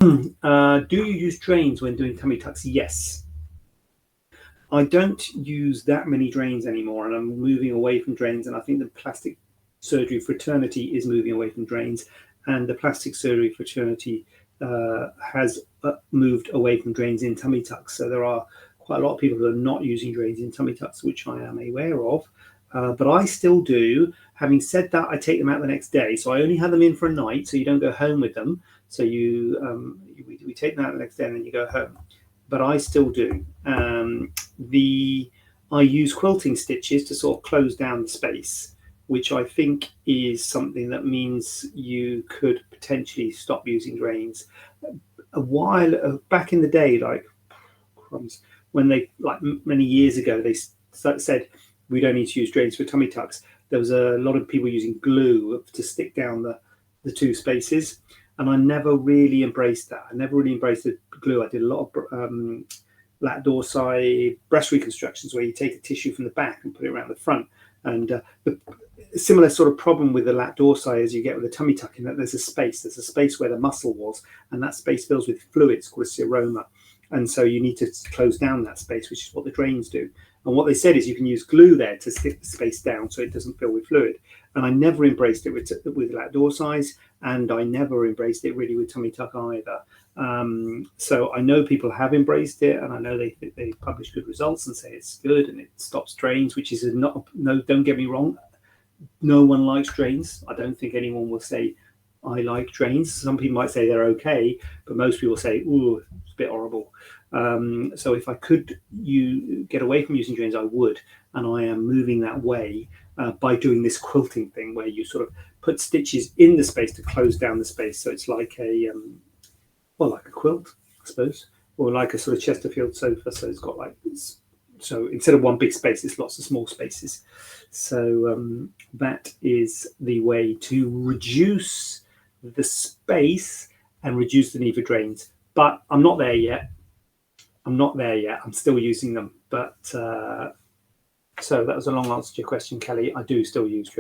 Do you use drains when doing tummy tucks? Yes. I don't use that many drains anymore, and I'm moving away from drains. And I think the plastic surgery fraternity is moving away from drains, and the plastic surgery fraternity has moved away from drains in tummy tucks. So there are quite a lot of people who are not using drains in tummy tucks, which I am aware of. But I still do. Having said that, I take them out the next day, so I only have them in for a night, so you don't go home with them. So we take them out the next day, and then you go home. But I still do. I use quilting stitches to sort of close down the space, which I think is something that means you could potentially stop using drains. A while back in the day, like crumbs, when they like many years ago, they said we don't need to use drains for tummy tucks. There was a lot of people using glue to stick down the two spaces, and I never really embraced that. I never really embraced the glue. I did a lot of lat dorsi breast reconstructions where you take a tissue from the back and put it around the front. And the similar sort of problem with the lat dorsi as you get with the tummy tuck in that there's a space where the muscle was, and that space fills with fluids called a seroma. And so you need to close down that space, which is what the drains do. And what they said is you can use glue there to stick the space down so it doesn't fill with fluid. And I never embraced it with lat dorsi, and I never embraced it really with tummy tuck either. So I know people have embraced it, and I know they publish good results and say it's good and it stops drains, which is not, no, don't get me wrong, no one likes drains. I don't think anyone will say I like drains. Some people might say they're okay, but most people say, ooh, it's a bit horrible. So if I could get away from using drains, I would, and I am moving that way by doing this quilting thing where you sort of put stitches in the space to close down the space. So it's like like a quilt, I suppose, or like a sort of Chesterfield sofa. So it's got so instead of one big space, it's lots of small spaces. So that is the way to reduce the space and reduce the need for drains. But I'm not there yet. I'm still using them. But so that was a long answer to your question, Kelly. I do still use drains.